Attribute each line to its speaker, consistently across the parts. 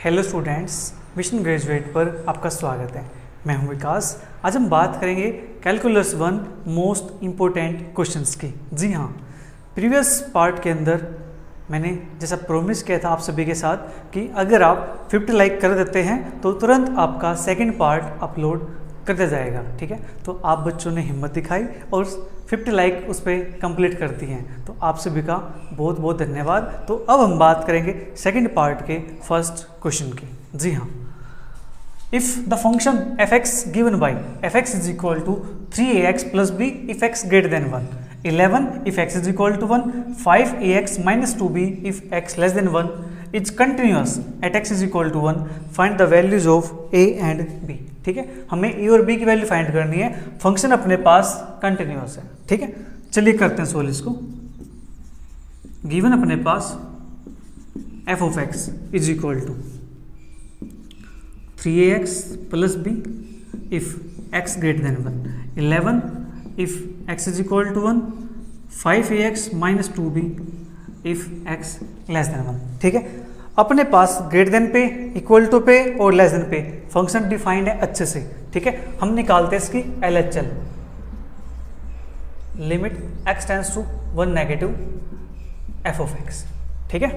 Speaker 1: Hello students, mission graduate पर आपका स्वागत है। मैं हूं विकास। आज हम बात करेंगे कैलकुलस 1 मोस्ट इम्पोर्टेंट क्वेश्चंस की। जी हाँ, प्रीवियस पार्ट के अंदर मैंने जैसा प्रॉमिस किया था आप सभी के साथ कि अगर आप 50 लाइक कर देते हैं तो तुरंत आपका सेकंड पार्ट अपलोड कर दिया जाएगा। ठीक है, तो आप बच्चों ने हिम्मत दिखाई और 50 लाइक उस पर कंप्लीट कर दी हैं, तो आप सभी का बहुत बहुत धन्यवाद। तो अब हम बात करेंगे सेकंड पार्ट के फर्स्ट क्वेश्चन की। जी हाँ, if the function fx given by fx is equal to 3ax plus b if x greater than 1, 11 if x is equal to 1, 5ax minus 2b if x less than 1 is continuous at x is equal to 1, find the values of a and b। ठीक है, हमें a और b की value find करनी है। Function अपने पास continuous है। ठीक है, चलिए करते हैं सोल्व इसको। गिवन अपने पास f of x is equal to 3ax plus b if x greater than 1, 11 if x is equal to 1, 5ax minus 2b if x less than 1। ठीक है, अपने पास ग्रेटर देन पे, इक्वल टू पे और less than पे function defined है अच्छे से। ठीक है, हम निकालते हैं इसकी LHL, limit x tends to 1 negative f of x। ठीक है,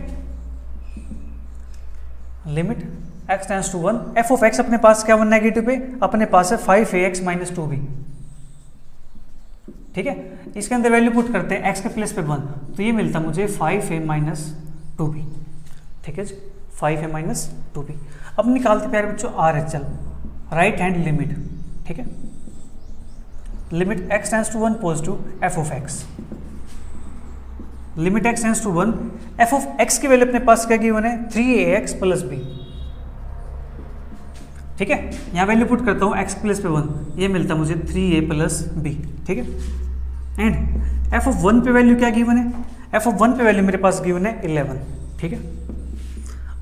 Speaker 1: limit x tends to 1 f of x अपने पास क्या 1 नेगेटिव पे, अपने पास है 5ax माइनस 2b। ठीक है, इसके अंदर वैल्यू पुट करते हैं x के प्लेस पे 1, तो ये मिलता मुझे 5a माइनस 2b। ठीक है जी, 5a माइनस 2b। अब निकालते प्यारे बच्चों RHL, राइट हैंड लिमिट। ठीक है, limit x tends to 1 positive f of x, limit x tends to 1 f of x की वैल्यू अपने पास क्या गिवन है 3ax प्लस b। ठीक है, यहाँ वैल्यू पुट करता हूँ x प्लस पे 1, ये मिलता मुझे 3a प्लस b। ठीक है, एंड f of 1 पे वैल्यू क्या गिवन है, f of 1 पे वैल्यू मेरे पास गिवन है 11। ठीक है,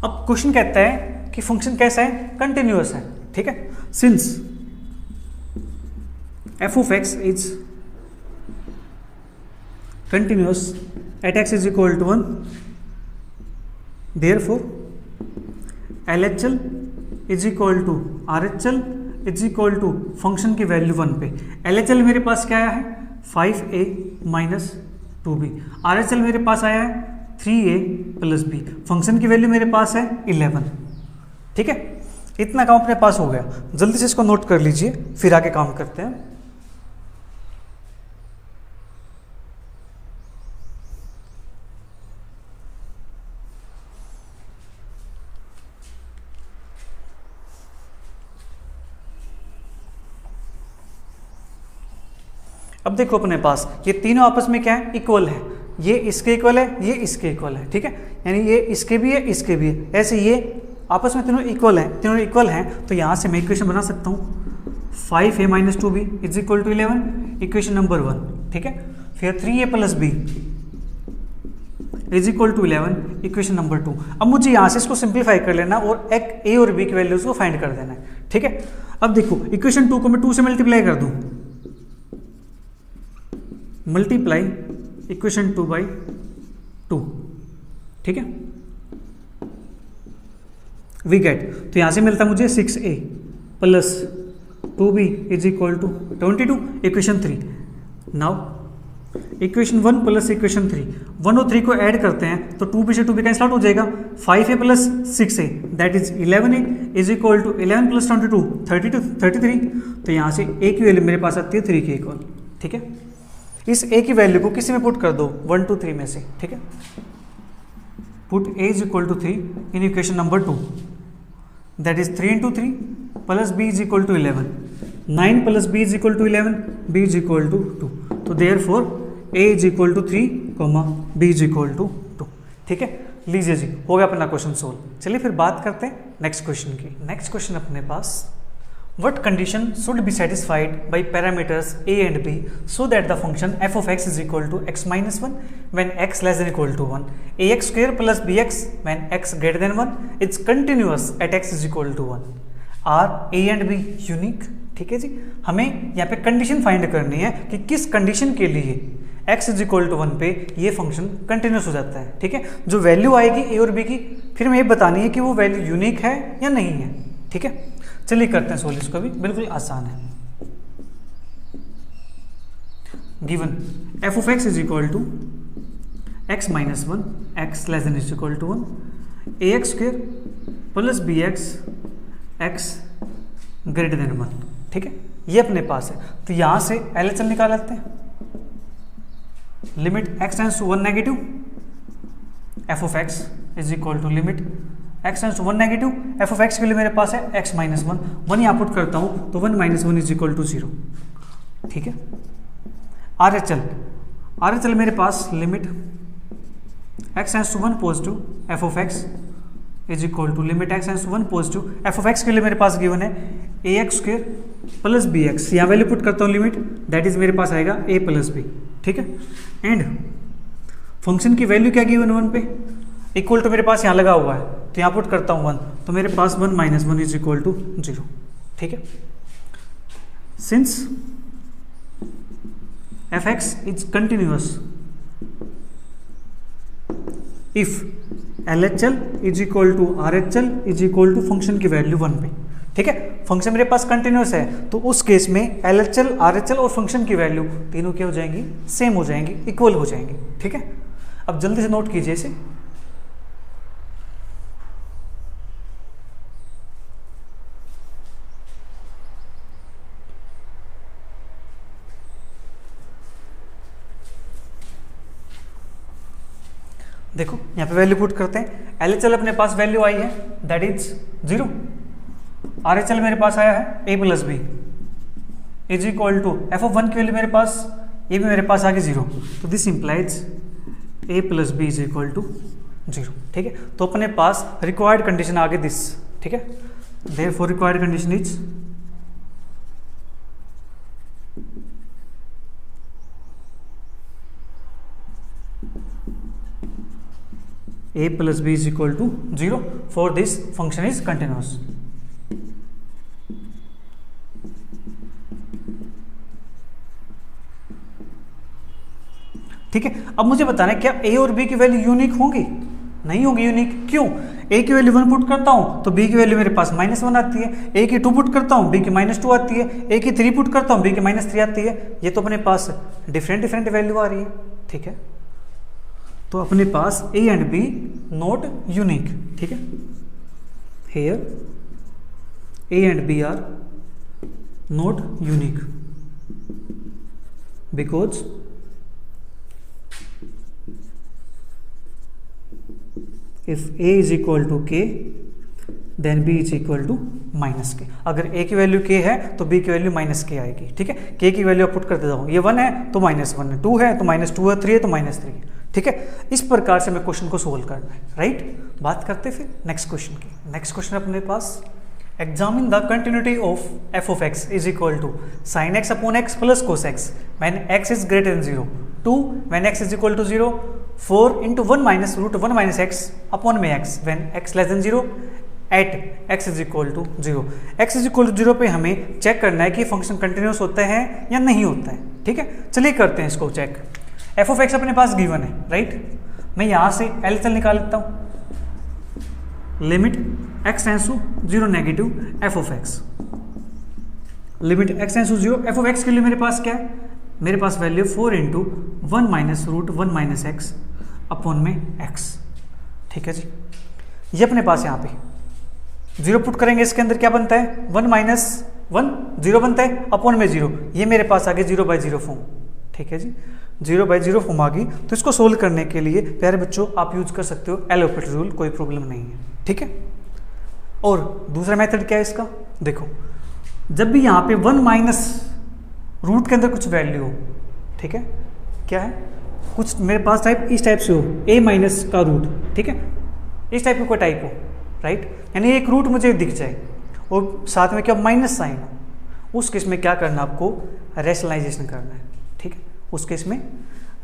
Speaker 1: अब क्वेश्चन कहता है कि फंक्शन कैसा है, कंटिन्यूअस है। ठीक है, since f of x is continuous at x is equal to 1, therefore LHL is equal to RHL is equal to function की वैल्यू 1 पे। LHL मेरे पास क्या आया है 5a माइनस 2b, RHL मेरे पास आया है 3a प्लस b, फंक्शन की वैल्यू मेरे पास है 11। ठीक है, इतना काम अपने पास हो गया। जल्दी से इसको नोट कर लीजिए, फिर आगे काम करते हैं। अब देखो अपने पास ये तीनों आपस में क्या है, इक्वल है। ये इसके इक्वल है, ये इसके इक्वल है। ठीक है, यानी ये इसके भी है, इसके भी है। ऐसे ये आपस में तीनों इक्वल हैं, तीनों इक्वल हैं, तो यहाँ से मैं इक्वेशन बना सकता हूँ 5a minus 2b is equal to 11, equation number 1। ठीक है, फिर 3a plus b is equal to 11, equation number 2। अब मुझे यहाँ से इसको सिंप्लीफाई कर लेना और एक a और b की वैल्यूज को फाइंड कर देना है। ठीक है, अब देखो इक्वेशन 2 को मैं 2 से मल्टीप्लाई कर दूँ, मल्टीप्लाई इक्वेशन 2 बाई 2। ठीक है, वी गेट, तो यहां से मिलता मुझे 6a plus 2b is equal to 22, equation 3। Now equation 1 plus equation 3, 1 और 3 को ऐड करते हैं तो 2b से 2b कैंसिल आउट हो जाएगा, 5a plus 6a that is 11a is equal to 11 plus 22 33। तो यहां से a की वैल्यू मेरे पास आती है 3 के इक्वल। ठीक है, इस a की वैल्यू को किसी में पुट कर दो 1 2 3 में से। ठीक है, put a is equal to 3 in equation number 2, that is 3 into 3 plus b is equal to 11, 9 plus b is equal to 11, b is equal to 2। तो therefore a is equal to 3, b is equal to 2। ठीक है, लीजिए जी, हो गया अपना question solve. चलिए फिर बात करते हैं नेक्स्ट क्वेश्चन की। नेक्स्ट क्वेश्चन अपने पास, what condition should be satisfied by parameters a and b so that the function f of x is equal to x minus 1 when x less than equal to 1, ax square plus bx when x greater than 1 is continuous at x is equal to 1, are a and b unique। ठीक है जी, हमें यहाँ पे condition find करनी है कि किस condition के लिए x इज इक्वल टू 1 पे ये फंक्शन कंटिन्यूस हो जाता है। ठीक है, जो वैल्यू आएगी ए और बी की, फिर हमें ये बतानी है कि वो वैल्यू यूनिक है या नहीं है। ठीक है, चलिए करते हैं सोल्व इसको भी, बिल्कुल आसान है। Given f of x is equal to x minus 1 x less than is equal to 1 a x square plus b x x greater than 1। ठीक है, ये अपने पास है, तो यहां से LHS निकाल लेते हैं। Limit x tends to 1 negative f of x is equal to limit x tends to 1 negative f of x के लिए मेरे पास है x माइनस 1 यहाँ पुट करता हूँ तो 1 माइनस 1 इज इक्वल टू 0। ठीक है, RHL मेरे पास limit x tends to 1 positive f of x is equal to limit x tends to 1 positive f of x के लिए मेरे पास गिवन है a x square plus b x, यहाँ वैल्यू पुट करता हूँ लिमिट दैट इज मेरे पास आएगा a प्लस बी। ठीक है, एंड फंक्शन की वैल्यू क्या गिवन 1 पे, इक्वल टू मेरे पास यहाँ लगा हुआ है तो यहाँ पुट करता हूँ 1, तो मेरे पास 1 माइनस 1 इज इक्वल टू 0। ठीक है, since f x is continuous if LHL is equal to RHL is equal to function की वैल्यू 1 पे। ठीक है, फंक्शन मेरे पास कंटिन्यूअस है तो उस केस में LHL RHL और फंक्शन की वैल्यू तीनों क्या हो जाएंगी, सेम हो जाएंगी, इक्वल हो जाएंगी। ठीक है, अब जल्दी से नोट कीजिए इसे। देखो यहाँ पे वैल्यू पुट करते हैं, LHL अपने पास वैल्यू आई है दैट इज 0, RHL मेरे पास आया है a plus b is equal to f of 1 की वैल्यू मेरे पास, ये भी मेरे पास आ गई 0, तो this implies a plus b is equal to 0। ठीक है, तो अपने पास रिक्वायर्ड कंडीशन आ गई दिस। ठीक है, therefore required condition is a plus b is equal to 0 for this function is continuous। ठीक है, अब मुझे बताना है क्या a और b की वैल्यू यूनिक होंगी? नहीं होगी यूनिक। क्यों? a की वैल्यू 1 पुट करता हूं तो b की वैल्यू मेरे पास -1 आती है, a की 2 पुट करता हूं b की -2 आती है, a की 3 पुट करता हूं b की -3 आती है। ये तो अपने पास डिफरेंट वैल्यू आ रही है। ठीक है, तो अपने पास a and b not unique. ठीक है, here a and b are not unique because if a is equal to k then b is equal to -k। अगर a की वैल्यू k है तो b की वैल्यू -k आएगी। ठीक है, k की वैल्यू पुट कर देता हूँ, ये 1 है तो -1 है, 2 है तो -2 है, 3 है तो -3 है। ठीक है, इस प्रकार से हमें क्वेश्चन को सोल्व करना है। राइट, बात करते फिर नेक्स्ट क्वेश्चन की। नेक्स्ट क्वेश्चन अपने पास examine the continuity of f of x is equal to sin x upon x plus cos x when x is greater than 0, 2 when x is equal to 0, 4 into 1 minus root 1 minus x upon में x when x less than 0 at x is equal to 0। X is equal to 0 पे हमें check करना है कि function continuous होता है या नहीं होता है। ठीक है, चलिए करते हैं इसको चेक। एफ ऑफ एक्स अपने पास गिवन है, राइट। मैं यहां से LHL निकाल लेता हूं। Limit x tends to 0 negative f of x, limit x tends to 0 f of x के लिए मेरे पास क्या है, मेरे पास value 4 into 1 minus root 1 minus x upon में एक्स। ठीक है जी, ये अपने पास यहाँ पे 0 पुट करेंगे, इसके अंदर क्या बनता है 1 माइनस 1 0 बनता है अपॉन में 0, ये मेरे पास आ गया 0/0 फॉर्म। ठीक है जी, 0/0 फॉर्म आ गई। तो इसको सोल्व करने के लिए प्यारे बच्चों आप यूज कर सकते हो एलोपेट रूल, कोई प्रॉब्लम नहीं है। ठीक है, और दूसरा मेथड क्या है इसका, देखो जब भी यहाँ पे 1 माइनस रूट के अंदर कुछ वैल्यू हो, ठीक है, क्या है कुछ मेरे पास टाइप इस टाइप से हो, a माइनस का रूट, ठीक है, इस टाइप का कोई टाइप हो, राइट, यानी एक रूट मुझे दिख जाए और साथ में क्या माइनस साइन हो, उस केस में क्या करना आपको रैशनलाइजेशन करना है। ठीक है, उस केस में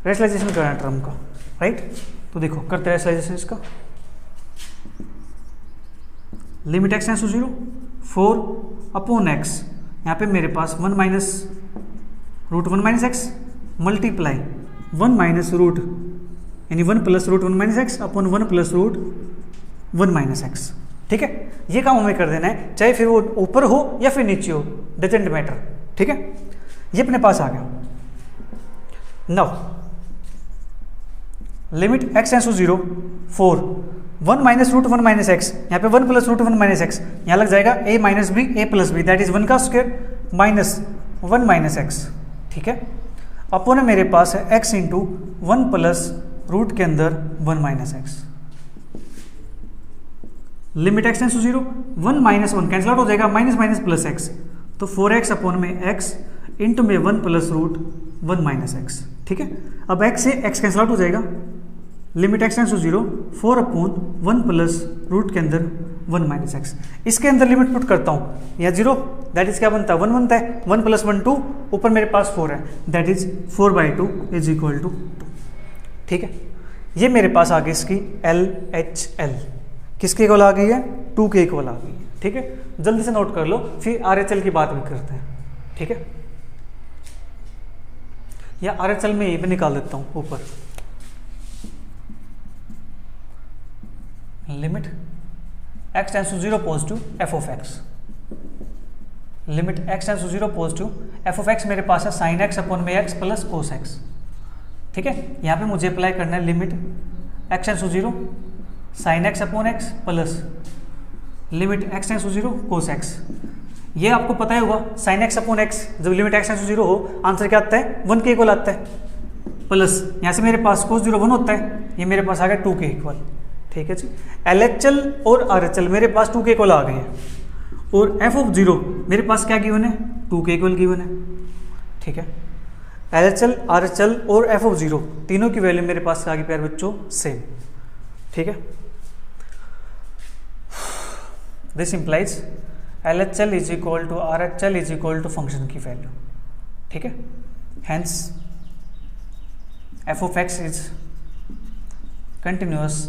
Speaker 1: रैशनलाइजेशन करना है टर्म का, राइट। तो देखो करते हैं रैशनलाइजेशन इसका। Limit x tends to 0 4 upon x, यहाँ पे मेरे पास 1 minus root 1 minus x multiply 1 minus root यानी 1 plus root 1 minus x upon 1 plus root 1 minus x. ठीक है, ये काम हमें कर देना है, चाहे फिर वो ऊपर हो या फिर नीचे हो, डजंट मैटर। ठीक है, ये अपने पास आ गया। Now limit x tends to 0 4 1 minus root 1 minus x, यहाँ पे 1 प्लस रूट 1 माइनस एक्स, यहाँ लग जाएगा a minus b a plus b, that is 1 का स्क्वायर माइनस 1 माइनस एक्स। ठीक है, अपॉन मेरे पास है x इंटू 1 प्लस रूट के अंदर 1 minus x. Limit x tends to 0 1 minus 1 cancel out हो जाएगा, माइनस माइनस प्लस एक्स, तो 4x अपॉन में x इंटू में 1 प्लस रूट 1 माइनस एक्स। ठीक है, अब x से x कैंसिल आउट हो जाएगा, limit x tends to 0 4 upon 1 plus root के अंदर 1 माइनस एक्स। इसके अंदर लिमिट पुट करता हूँ, यहाँ 0 दैट इज क्या बनता है 1 बनता है, 1 प्लस 1 2, ऊपर मेरे पास 4 है that is 4/2 is equal to 2। ठीक है, ये मेरे पास आ गई इसकी LHL, किसके इक्वल आ गई है 2 के इक्वल आ गई है। ठीक है, जल्दी से नोट कर लो, फिर RHL की बात भी करते हैं। ठीक है, या RHL में ये भी निकाल देता हूँ ऊपर, limit x tends to 0 positive f of x, limit x tends to 0 positive f of x मेरे पास है साइन x अपॉन में x प्लस कोस x। ठीक है, यहाँ पे मुझे अप्लाई करना है limit x tends to 0 sine x upon x plus limit x tends to 0 cos x। ये आपको पता ही होगा, साइन x अपॉन x जब लिमिट x टेंड्स टू 0 हो आंसर क्या आता है 1 के इक्वल आता है, प्लस यहाँ से मेरे पास कोस 0 1 होता है, ये मेरे पास आ गया 2 के इक्वल। ठीक है जी, LHL और RHL मेरे पास 2 के इक्वल आ गए हैं, और f ऑफ 0 मेरे पास क्या गिवन है 2 के इक्वल गिवन है। ठीक है, LHL RHL और f ऑफ 0 तीनों की वैल्यू मेरे पास आ गई प्यारे बच्चों सेम। ठीक है, this implies LHL is equal to RHL is equal to function की वैल्यू। ठीक है, hence f of x is continuous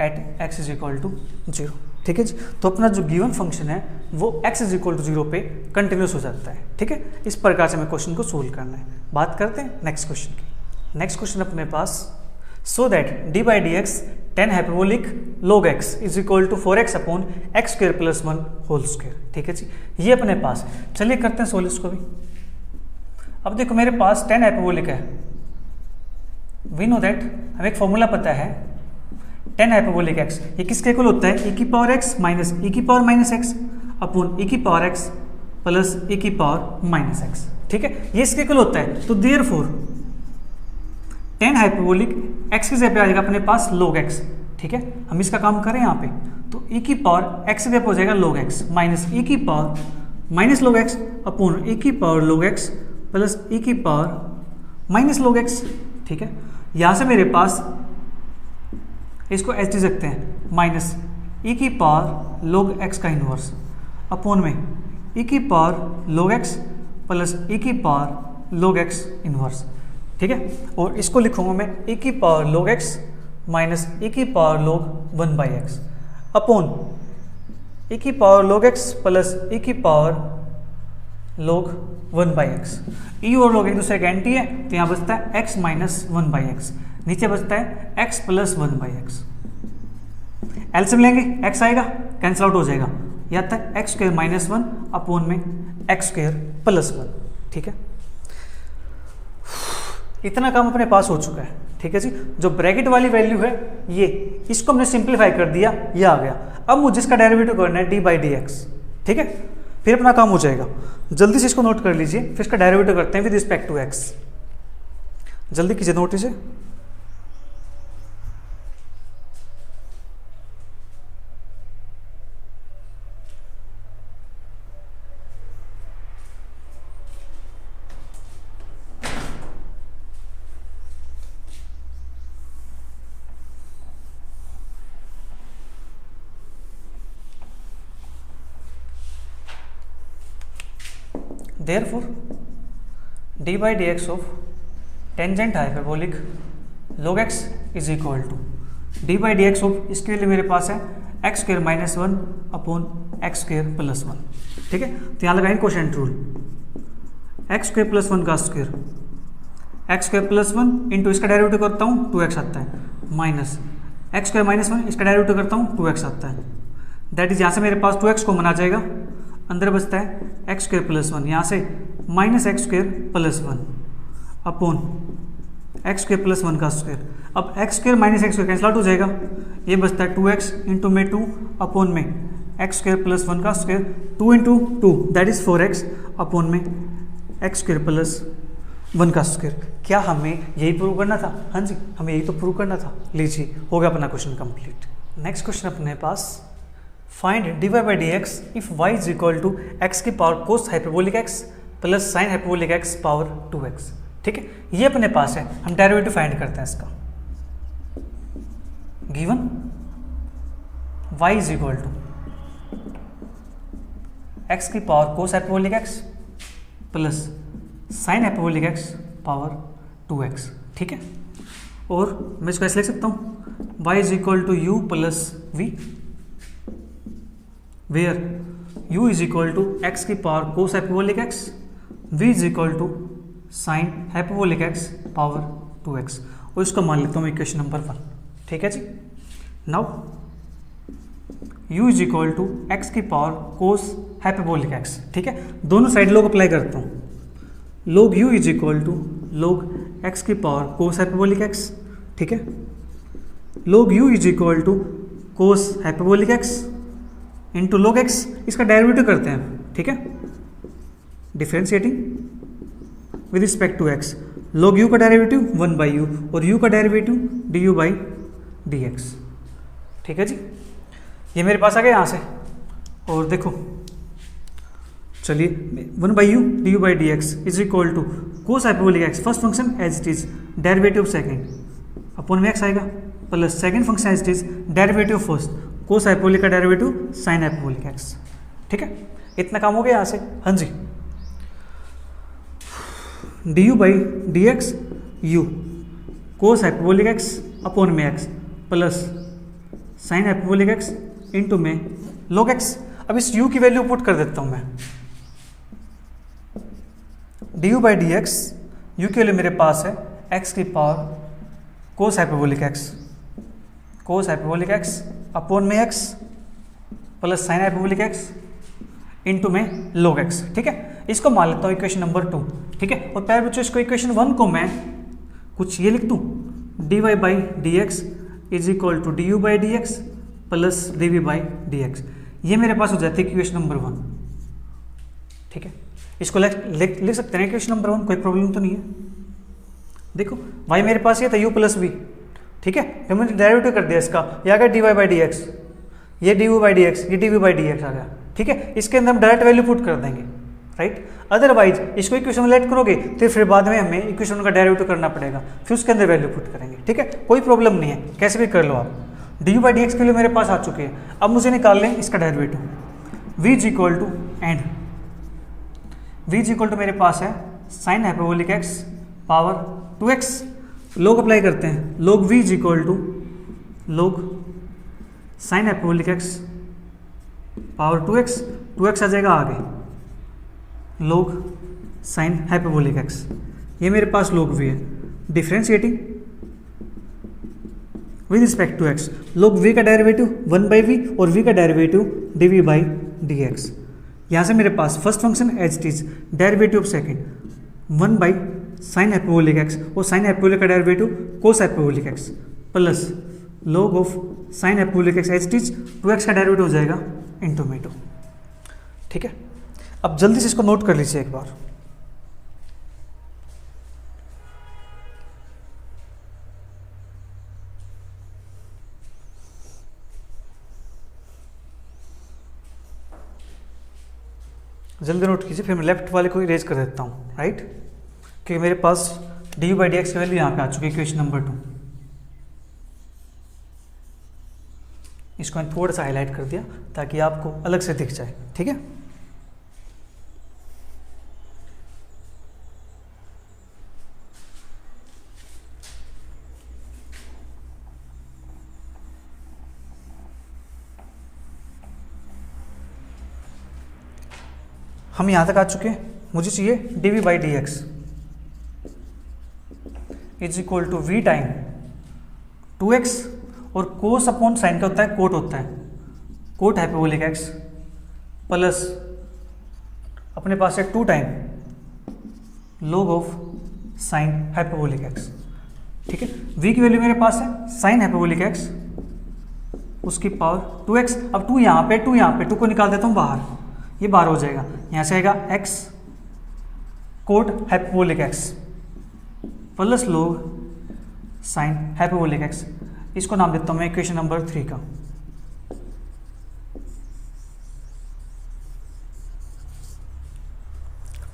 Speaker 1: at x is equal to 0। ठीक है जी, तो अपना जो गिवन फंक्शन है वो x इज इक्वल टू 0 पे कंटिन्यूस हो जाता है। ठीक है, इस प्रकार से हमें क्वेश्चन को सोल्व करना है। बात करते हैं नेक्स्ट क्वेश्चन की। नेक्स्ट क्वेश्चन अपने पास, so that d by d x tan hyperbolic log x is equal to 4x upon x square plus 1 whole square. ठीक है जी, ये अपने पास है। चलिए करते हैं सोल्व इसको भी। अब देखो मेरे पास 10 हाइपरबोलिक है, वी नो दैट हमें एक फॉर्मूला पता है 10 हाइपरबोलिक x, ये किसके इक्वल होता है e की पावर x माइनस e की power minus x upon e की पावर x प्लस e की पावर माइनस x। ठीक है, ये इसके इक्वल होता है, तो देयरफॉर 10 हाइपरबोलिक x की जगह पे आ जाएगा अपने पास log x। ठीक है, हम इसका काम करें यहाँ पे, तो e की पावर x की जगह पे हो जाएगा log x माइनस e की power minus log x upon e की power log x plus e की पावर माइनस log x। ठीक है, यहाँ से मेरे पास इसको एच लिख सकते हैं माइनस e की पावर log x का इनवर्स अपॉन में e की power log x plus e की पावर log x इनवर्स। ठीक है, और इसको लिखूंगा मैं e की power log x minus e की power log 1/x upon e की power log x plus e की पावर log 1/x। e और log एक दूसरे का एंटी है, तो यहाँ बचता है x माइनस 1/x, नीचे बचता है x प्लस 1/x। एलसीएम लेंगे x आएगा कैंसिल आउट हो जाएगा, यहाँ तक एक्स स्क्वायर माइनस 1 अपॉन में एक्स स्क्वायर प्लस 1। ठीक है, इतना काम अपने पास हो चुका है। ठीक है जी, जो ब्रैकेट वाली वैल्यू है ये, इसको हमने सिंप्लीफाई कर दिया, ये आ गया। अब मुझे इसका डेरिवेटिव करना है डी बाई डी एक्स। ठीक है, फिर अपना काम हो जाएगा। जल्दी से इसको नोट कर लीजिए, फिर इसका डेरिवेटिव करते हैं विद रिस्पेक्ट टू एक्स। जल्दी कीजिए नोट इसे। Therefore, d by dx of tangent hyperbolic log x is equal to d by dx of, इसके लिए मेरे पास है x square minus 1 upon x square plus 1। ठीक है, तो यहाँ लगाएंगे quotient rule, x square plus 1 का square x square plus one into इसका डेरिवेटिव करता हूँ 2x आता है, minus x square minus one इसका डेरिवेटिव करता हूँ 2x आता है। दैट इज यहाँ से मेरे पास 2x कॉमन आ जाएगा, अंदर बचता है एक्स स्क्वायर प्लस वन, यहाँ से minus x square plus one upon x square plus one का स्क्वायर। अब x square minus x square cancel out हो जाएगा, ये बचता है 2x इंटू में 2 अपॉन में एक्स स्क्वायर प्लस वन का square, 2 into 2 that is 4x upon में एक्स स्क्वायर प्लस वन का स्क्वायर। क्या हमें यही प्रूव करना था? हाँ जी, हमें यही तो प्रूव करना था। लीजिए, हो गया अपना क्वेश्चन कंप्लीट। नेक्स्ट क्वेश्चन अपने पास, find dy by d x if y is equal to x की power cos hyperbolic x plus sine hyperbolic x power 2x। ठीक है, ये अपने पास है, हम डेरिवेटिव फाइंड करते हैं इसका। Given y is equal to x की power cos hyperbolic x plus sine hyperbolic x power 2x। ठीक है, और मैं इसको ऐसे लिख सकता हूँ y is equal to u plus v, where u is equal to x की power cos hyperbolic x, v is equal to sine hyperbolic x power 2x, और इसको मान लेता हूँ इक्वेशन नंबर 1। ठीक है जी, now u is equal to x की पावर कोस हाइपरबोलिक x। ठीक है, दोनों साइड लोग अप्लाई करता हूँ, log u is equal to log x की पावर कोस हाइपरबोलिक x। ठीक है, log u is equal to cos hyperbolic x into log x, इसका डेरिवेटिव करते हैं। ठीक है, differentiating with respect to x, log u का डेरिवेटिव 1 बाई यू और u का derivative du by d x. ठीक है जी, ये मेरे पास आ गया यहाँ से, और देखो चलिए 1 by u d u by d x is equal to cos hyperbolic x first function as it is derivative second upon में एक्स आएगा, plus second function as it is derivative first cos hyperbolic का derivative sine hyperbolic x. ठीक है, इतना काम हो गया यहाँ से। हाँ जी, d u by d x u cos hyperbolic x upon में x plus sine hyperbolic x into में log एक्स। अब इस u की वैल्यू पुट कर देता हूँ मैं, D u by d x, you के लिए मेरे पास है x की power cos hyperbolic x upon में x plus sine hyperbolic x into में log x। ठीक है, इसको मान लेता हूँ इक्वेशन नंबर 2। ठीक है, और प्यारे बच्चों इसको इक्वेशन 1 को मैं कुछ ये लिख दूँ, d y by d x is equal to d u by d x plus d v by d x. ये मेरे पास हो जाती है इक्वेशन नंबर 1। ठीक है, इसको लिख सकते हैं इक्वेशन नंबर 1, कोई प्रॉब्लम तो नहीं है। देखो y मेरे पास ये था u प्लस वी। ठीक है, फिर मैंने डेरिवेटिव कर दिया इसका, ये आ गया d y by d x, ये d u by d x, ये d v by d x आ गया। ठीक है, इसके अंदर हम डायरेक्ट वैल्यू पुट कर देंगे, राइट। अदरवाइज इसको इक्वेशन में लेट करोगे तो फिर बाद में हमें इक्वेशन का डेरिवेटिव करना पड़ेगा, फिर उसके अंदर वैल्यू पुट करेंगे। ठीक है, कोई प्रॉब्लम नहीं है, कैसे भी कर लो आप। D u by d x के लिए मेरे पास आ चुके हैं, अब मुझे निकाल लें इसका derivative. V is equal to and v is equal to मेरे पास है sign hyperbolic x power 2x, लोग अप्लाई करते हैं, लोग v इज इक्वल टू लोग sign hyperbolic x power 2x आ जाएगा आगे, लोग साइन हाइपरबोलिक एक्स, ये मेरे पास लोग v है। Differentiating with respect to x, log v का डेरिवेटिव 1 बाई वी और v का derivative dv by d x. यहाँ से मेरे पास first function as it is derivative of second 1 by sine hyperbolic x और साइन हाइपरबोलिक का derivative cos hyperbolic x plus log of sine hyperbolic x as it is 2x का derivative हो जाएगा into में 2। ठीक है, अब जल्दी से इसको नोट कर लीजिए एक बार। जल्दी नोट कीजिए, फिर मैं लेफ्ट वाले को इरेज कर देता हूँ, राइट, क्योंकि मेरे पास d u by d x की वैल्यू यहाँ पे आ चुकी है इक्वेशन नंबर 2। इसको मैंने थोड़ा सा हाईलाइट कर दिया ताकि आपको अलग से दिख जाए। ठीक है, हम यहाँ तक आ चुके हैं, मुझे चाहिए d v by d x. Is equal to v time 2x, और कोस अपॉन साइन का होता है कोट होता है, कोट हाइपरबोलिक x प्लस अपने पास है 2 time log of sine hyperbolic x। ठीक है, v की वैल्यू मेरे पास है साइन हाइपरबोलिक x, उसकी पावर 2x। अब 2 यहाँ पे 2 यहाँ पे 2 को निकाल देता हूँ बाहर, ये बाहर हो जाएगा, यहाँ से आएगा x cot hyperbolic x plus log sine hyperbolic x। इसको नाम देता हूँ मैं इक्वेशन नंबर 3 का।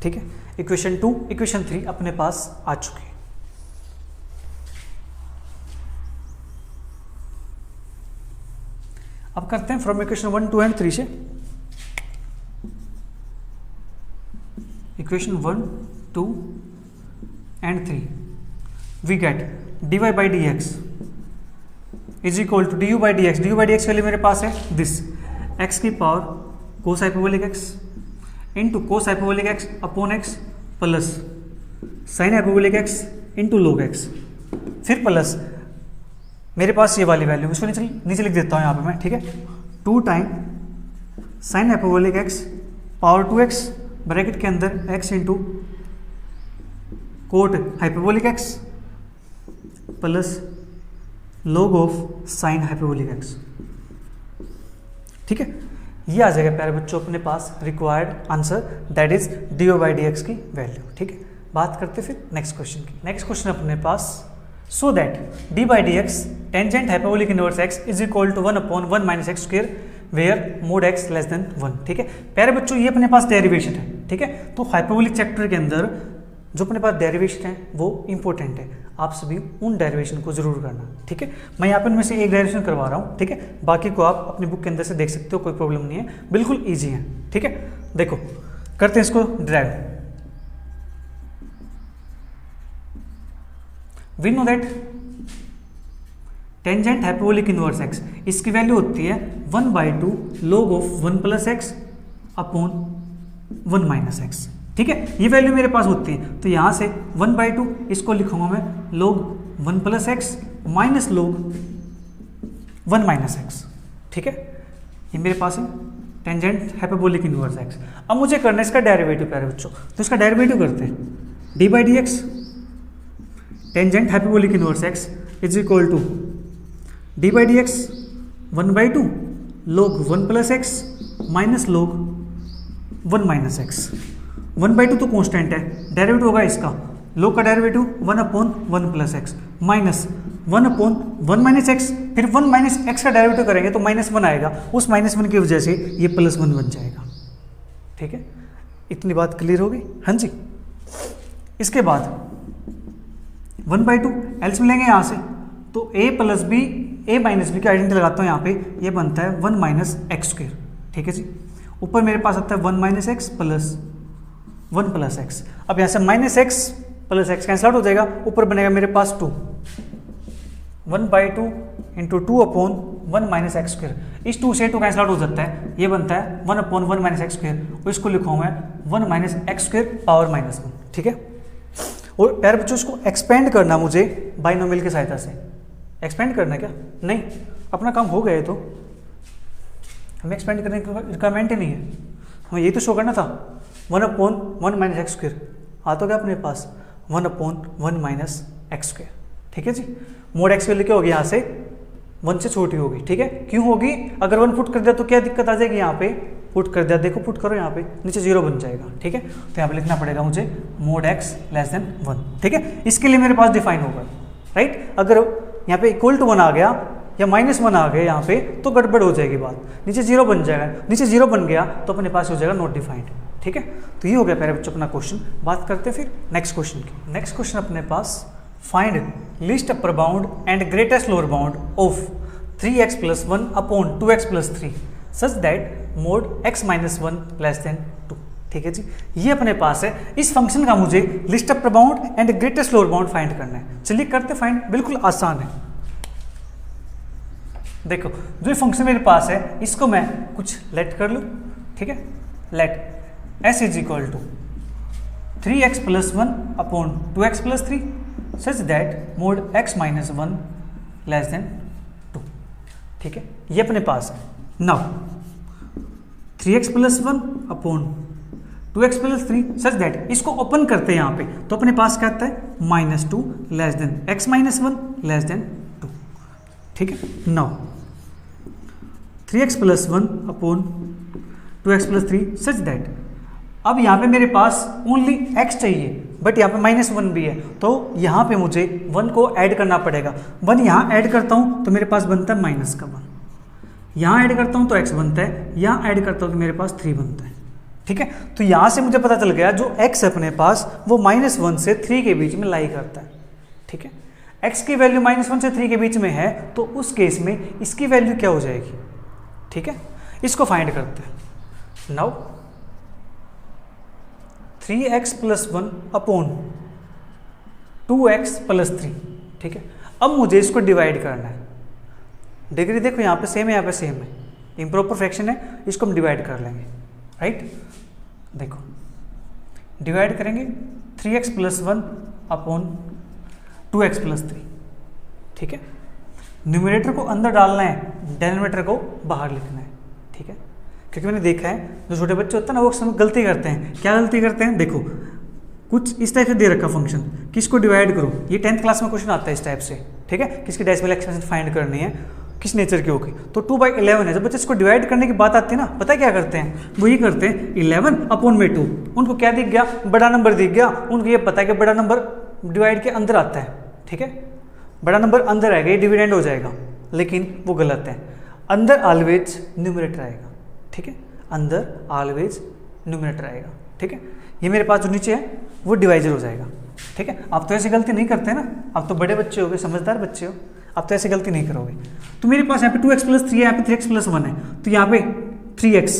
Speaker 1: ठीक है, इक्वेशन 2 इक्वेशन 3 अपने पास आ चुकी है। अब करते हैं फ्रॉम इक्वेशन 1, 2 एंड 3 से। Equation 1, 2 and 3 we get dy by d x is equal to du by d x. D by d x के लिए मेरे पास है दिस x की power cos hyperbolic x into cos hyperbolic x upon x plus sine hyperbolic x into log x, फिर plus मेरे पास ये वाली वैल्यू, इसको नीचे लिख देता हूँ यहाँ पे मैं। ठीक है, 2 time sine hyperbolic x power 2x bracket के अंदर x into cot hyperbolic x plus log of sine hyperbolic x। ठीक है, ये आ जाएगा प्यारे बच्चों अपने पास required answer, that is d by d x की वैल्यू। ठीक है, बात करते फिर नेक्स्ट क्वेश्चन की। नेक्स्ट क्वेश्चन अपने पास, so that d by d x tangent hyperbolic inverse x is equal to 1 upon 1 minus x square where mod x less than 1। ठीक है प्यारे बच्चों, ये अपने पास डेरिवेशन है। ठीक है, तो हाइपरबोलिक चैप्टर के अंदर जो अपने पास डेरिवेशन है वो इंपॉर्टेंट है, आप सभी उन डेरिवेशन को जरूर करना। ठीक है, मैं यहाँ पे उनमें से एक डेरिवेशन करवा रहा हूँ। ठीक है, बाकी को आप अपनी बुक के अंदर से देख सकते हो, कोई प्रॉब्लम नहीं है, बिल्कुल इजी है। ठीक है, देखो करते हैं इसको derive. We know that tangent hyperbolic inverse x, इसकी वैल्यू होती है 1/2 log of 1 plus x upon 1 minus x. ठीक है, ये वैल्यू मेरे पास होती है, तो यहाँ से 1/2 इसको लिखूंगा मैं log 1 plus x minus log 1 minus x. ठीक है, ये मेरे पास है टेंजेंट हाइपरबोलिक इनवर्स एक्स। अब मुझे करना है इसका डेरिवेटिव प्यारे बच्चों, तो इसका डेरिवेटिव करते हैं। D by d x tangent hyperbolic inverse x is equal to d by d x 1/2 log 1 plus x minus log 1 minus x. 1/2 तो कांस्टेंट है, डेरिवेटिव होगा इसका, log का derivative 1 upon 1 plus x minus 1 upon 1 minus x, फिर 1 minus x का derivative करेंगे तो -1 आएगा, उस -1 की वजह से ये +1 बन जाएगा। ठीक है, इतनी बात क्लियर होगी? हाँ जी। इसके बाद 1/2 एल्स मिलेंगे यहाँ से, तो a plus b a minus b की आइडेंटिटी लगाता हूँ यहाँ पे, ये बनता है 1 माइनस एक्स स्क्वायर। ठीक है जी, ऊपर मेरे पास आता है 1 minus x plus 1 plus x. अब यहाँ से minus x plus x cancel out हो जाएगा, ऊपर बनेगा मेरे पास 2 1/2 into 2 upon 1 minus x square. इस 2 से 2 कैंसल आउट हो जाता है, ये बनता है 1 अपॉन 1 माइनस एक्स स्क्वायर, और इसको लिखूँ मैं 1 माइनस एक्स स्क्वायर पावर -1। ठीक है, और प्यारे बच्चों इसको एक्सपेंड करना मुझे बाइनोमियल की सहायता से। एक्सपेंड करना क्या? नहीं, अपना काम हो गया, तो हमें एक्सपेंड करने की रिक्वायरमेंट ही नहीं है, हमें यही तो शो करना था। 1 अपॉन 1 माइनस एक्स स्क्वायर आ तो गया अपने पास 1 अपॉन 1 माइनस एक्स स्क्वायर। ठीक है जी, मोड एक्स वैल्यू क्या होगी, यहाँ से 1 से छोटी होगी। ठीक है, क्यों होगी? अगर 1 पुट कर दिया तो क्या दिक्कत आ जाएगी, यहाँ पे पुट कर दिया, देखो पुट करो यहाँ पे, नीचे 0 बन जाएगा। ठीक है, तो यहाँ पे लिखना पड़ेगा मुझे मोड एक्स लेस देन 1। ठीक है, इसके लिए मेरे पास डिफाइन होगा, राइट। अगर यहाँ पे इक्वल टू 1 आ गया या -1 आ गया यहाँ पे, तो गड़बड़ हो जाएगी बात, नीचे 0 बन जाएगा, नीचे 0 बन गया तो अपने पास हो जाएगा नॉट डिफाइंड। ठीक है, तो ये हो गया प्यारे बच्चों अपना क्वेश्चन। बात करते हैं फिर नेक्स्ट क्वेश्चन की। नेक्स्ट क्वेश्चन अपने पास, find least upper bound and greatest lower bound of 3x + 1 upon 2x + 3 such that mod x - 1 less than 2। ठीक है जी, ये अपने पास है। इस फंक्शन का मुझे list upper bound and greatest lower bound find करना है। चलिए करते फाइंड, बिल्कुल आसान है। देखो जो फंक्शन मेरे पास है, इसको मैं कुछ लेट कर लूँ। ठीक है, let s = 3x + 1 upon 2x + 3 such that mod x minus 1 less than 2। ठीक है, ये अपने पास है। Now 3x plus 1 upon 2x plus 3 such that, इसको ओपन करते हैं यहाँ पे, तो अपने पास क्या आता है -2 less than x minus 1 less than 2। ठीक है, now 3x plus 1 upon 2x plus 3 such that, अब यहाँ पे मेरे पास ओनली x चाहिए, बट यहाँ पे -1 भी है, तो यहाँ पे मुझे 1 को ऐड करना पड़ेगा। 1 यहाँ ऐड करता हूँ तो मेरे पास बनता है -1, यहाँ ऐड करता हूँ तो x बनता है, यहाँ ऐड करता हूँ तो मेरे पास 3 बनता है। ठीक है, तो यहाँ से मुझे पता चल गया जो x है अपने पास वो -1 से 3 के बीच में लाई करता है। ठीक है, x की वैल्यू -1 से 3 के बीच में है, तो उस केस में इसकी वैल्यू क्या हो जाएगी। ठीक है, इसको फाइंड करते हैं। Now 3x plus 1 upon 2x plus 3। ठीक है, अब मुझे इसको डिवाइड करना है। डिग्री देखो यहाँ पे सेम है, यहाँ पे सेम है, इम्प्रॉपर फ्रैक्शन है, इसको हम डिवाइड कर लेंगे। राइट, देखो डिवाइड करेंगे 3x plus 1 upon 2x plus 3। ठीक है, न्यूमरेटर को अंदर डालना है, डिनोमिनेटर को बाहर लिखना है। ठीक है, क्योंकि मैंने देखा है जो छोटे बच्चे होते हैं ना वो अक्सर गलती करते हैं। क्या गलती करते हैं, देखो कुछ इस टाइप से दे रखा फंक्शन, किसको डिवाइड करो, ये 10th क्लास में क्वेश्चन आता है इस टाइप से। ठीक है, किसकी डेसिमल एक्सपेंशन फाइंड करनी है, किस नेचर की होगी, तो 2/11 है। जब बच्चे इसको डिवाइड करने की बात आती है ना, पता है क्या करते हैं, वो ये करते हैं 11 अपॉन में 2। उनको क्या दिख गया, बड़ा नंबर दिख गया, उनको ये पता है कि बड़ा नंबर डिवाइड के अंदर आता है। ठीक है, बड़ा नंबर अंदर आएगा, ये डिविडेंड हो जाएगा, लेकिन वो गलत है। अंदर ऑलवेज न्यूमरेटर आएगा। ठीक है, अंदर ऑलवेज न्यूमरेटर आएगा। ठीक है, ये मेरे पास जो नीचे है वो डिवाइजर हो जाएगा। ठीक है, आप तो ऐसी गलती नहीं करते ना, आप तो बड़े बच्चे हो गए, समझदार बच्चे हो, आप तो ऐसी गलती नहीं करोगे। तो मेरे पास यहाँ पे 2x प्लस 3 है, यहाँ पे 3x प्लस 1 है, तो यहाँ पे 3x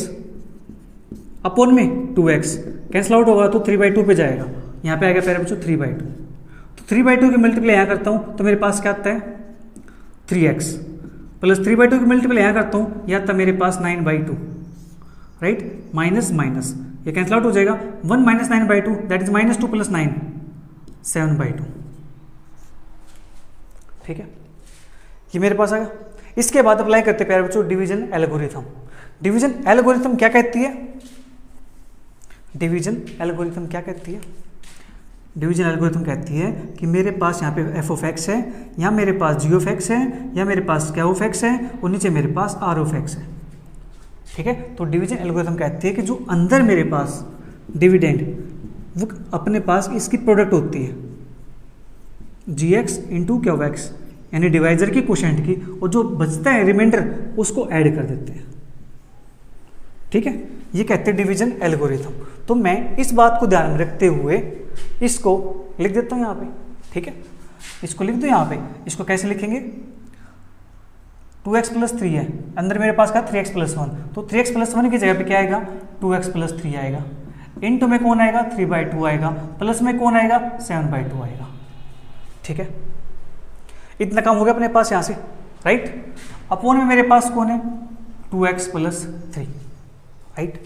Speaker 1: अपॉन में 2x कैंसिल आउट होगा तो 3/2 पे जाएगा। यहाँ पे आएगा पेरे बच्चों 3/2, तो 3/2 की मल्टीप्लाई यहाँ करता हूँ तो मेरे पास क्या आता है 3x प्लस 3/2 की मल्टीप्लाई यहाँ करता हूँ, यह आता मेरे पास 9/2। राइट, माइनस माइनस ये कैंसिल आउट हो जाएगा, 1 माइनस 9/2 दैट इज -2 प्लस 9 7/2। ठीक है, ये मेरे पास आ गया। इसके बाद अप्लाई करते प्यारे बच्चों डिवीजन एल्गोरिथम। डिवीजन एल्गोरिथम क्या कहती है, डिवीजन एल्गोरिथम क्या कहती है, डिवीजन एल्गोरिथम कहती है कि मेरे पास यहाँ पे f(x) है, यहाँ मेरे पास g(x) है, यहाँ मेरे पास k(x) है और नीचे मेरे पास r(x) है। ठीक है, तो डिवीजन एल्गोरिथम कहती है कि जो अंदर मेरे पास डिविडेंड वो अपने पास इसकी प्रोडक्ट होती है gx इंटू k(x), यानी डिवाइजर की कोशेंट की, और जो बचता है रिमाइंडर उसको ऐड कर देते हैं। ठीक है, ये कहते हैं डिवीजन एल्गोरिथम। तो मैं इस बात को ध्यान में रखते हुए इसको लिख देता हूँ यहाँ पे। ठीक है, इसको लिख दो यहाँ पे। इसको कैसे लिखेंगे, 2x प्लस 3 है, अंदर मेरे पास का 3x प्लस 1, तो 3x प्लस 1 की जगह पे क्या आएगा 2x प्लस 3 आएगा, इनटू में कौन आएगा 3/2 आएगा, प्लस में कौन आएगा 7/2 आएगा। ठीक है, इतना काम हो गया अपने पास यहाँ से। राइट, अपॉन में मेरे पास कौन है 2x प्लस 3। राइट,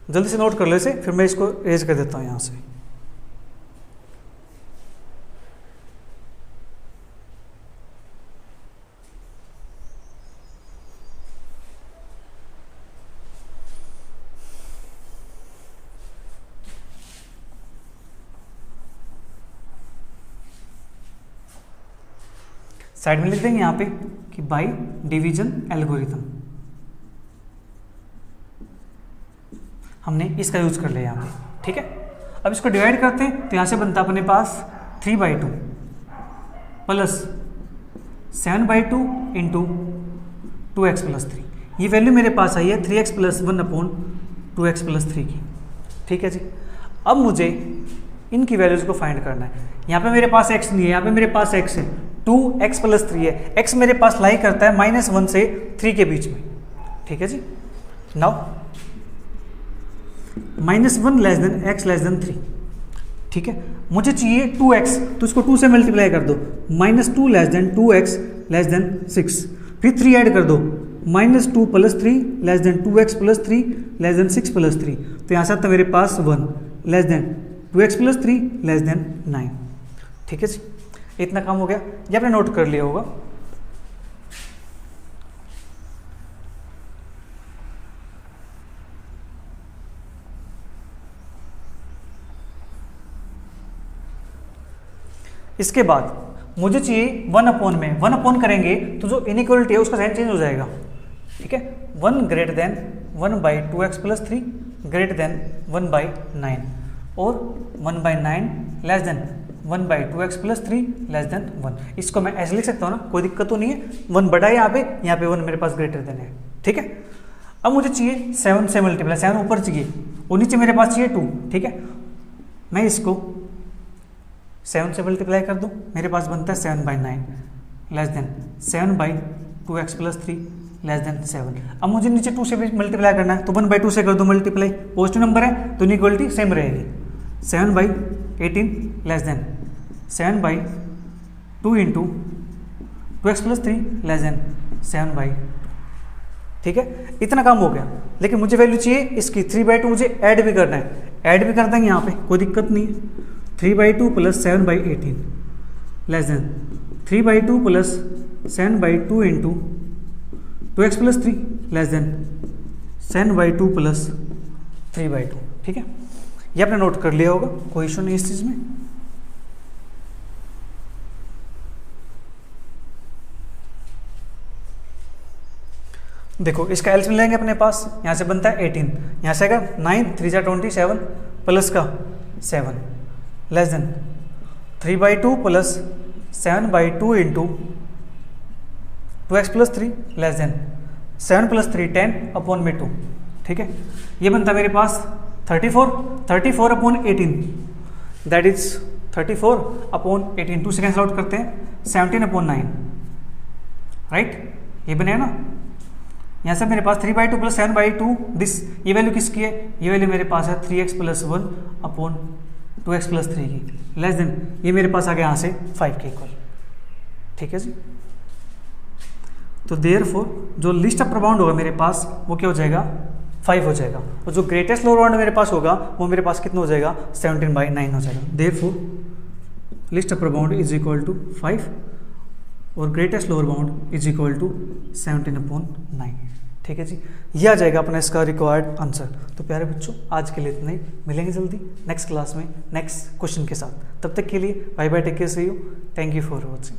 Speaker 1: जल्दी से नोट कर लो इसे, फिर मैं इसको रेज कर देता हूँ यहाँ से। साइड में लिख देंगे यहाँ पे कि बाय डिवीजन एल्गोरिथम, हमने इसका यूज कर लिया यहाँ पे। ठीक है, अब इसको डिवाइड करते हैं तो यहाँ से बनता अपने पास 3/2 प्लस 7/2 इंटू 2x प्लस 3। ये वैल्यू मेरे पास आई है 3x plus 1 upon 2x plus 3 की। ठीक है जी, अब मुझे इनकी वैल्यूज को फाइंड करना है। यहाँ पे मेरे पास x नहीं है, यहाँ पे मेरे पास x है, 2x प्लस 3 है, x मेरे पास लाई करता है -1 से 3 के बीच में। ठीक है जी, now -1 less than x less than 3। ठीक है, मुझे चाहिए 2x, तो इसको 2 से मल्टीप्लाई कर दो, -2 less than 2x less than 6, फिर 3 ऐड कर दो, -2 plus 3 less than 2x plus 3 less than 6 plus 3, तो यहाँ से आता मेरे पास 1 less then 2x plus 3 less than 9। ठीक है जी, इतना काम हो गया, ये आपने नोट कर लिया होगा। इसके बाद मुझे चाहिए 1 अपॉन में, 1 अपॉन करेंगे तो जो इनइक्वालिटी है उसका साइन चेंज हो जाएगा, ठीक है। 1 greater than 1/2x + 3 greater than 1/9 और 1/9 less than 1/2x + 3 less than 1। इसको मैं ऐसे लिख सकता हूँ ना, कोई दिक्कत तो नहीं है। 1 बड़ा है यहाँ पे 1 मेरे पास ग्रेटर देन है, ठीक है। अब मुझे चाहिए 7 से मल्टीप्लाई, 7 ऊपर चाहिए और नीचे मेरे पास चाहिए 2, ठीक है। मैं इसको 7 से मल्टीप्लाई कर दूं, मेरे पास बनता है 7/9 less than 7/2x + 3 less than 7। अब मुझे नीचे 2 से भी मल्टीप्लाई करना है तो 1/2 से कर दूं मल्टीप्लाई, पॉजिटिव नंबर है तो इनइक्वालिटी सेम रहेगी। 7/18 less than 7/2 × 2x + 3 less than 7/2, ठीक है। इतना काम हो गया, लेकिन मुझे वैल्यू चाहिए इसकी 3/2, मुझे ऐड भी करना है, ऐड भी कर देंगे यहाँ पे, कोई दिक्कत नहीं है। 3/2 + 7/18 less than 3/2 + 7/2 × 2x + 3 less than 7/2 + 3/2, ठीक है। ये आपने नोट कर लिया होगा, कोई इशू नहीं इस चीज़ में। देखो इसका एल्सियम लेंगे अपने पास, यहाँ से बनता है 18, यहाँ से आएगा 9 3 × 27 प्लस का 7 less than 3/2 + 7/2 × 2x + 3 less than 7 + 3 10 upon में 2, ठीक है। ये बनता है मेरे पास 34 अपॉन 18 दैट इज 34 अपॉन 18, 2 से कैंसिल आउट करते हैं 17 अपॉन 9, राइट। ये बने ना, यहाँ से मेरे पास 3/2 + 7/2 दिस, ये वैल्यू किसकी है, ये वैल्यू मेरे पास है 3x + 1 अपॉन 2x + 3 की लेस देन, ये मेरे पास आ गया यहाँ से 5 के इक्वल, ठीक है जी। तो देयरफॉर जो लिस्ट अपर बाउंड होगा मेरे पास वो क्या हो जाएगा, 5 हो जाएगा, और जो ग्रेटेस्ट लोअर बाउंड मेरे पास होगा वो मेरे पास कितना हो जाएगा, 17/9 हो जाएगा। Therefore least upper bound is equal to 5 और greatest lower bound is equal to 17/9, ठीक है जी। ये आ जाएगा अपना इसका रिक्वायर्ड आंसर। तो प्यारे बच्चों आज के लिए इतना ही, मिलेंगे जल्दी नेक्स्ट क्लास में नेक्स्ट क्वेश्चन के साथ। तब तक के लिए bye bye, take care, see you, thank you for watching.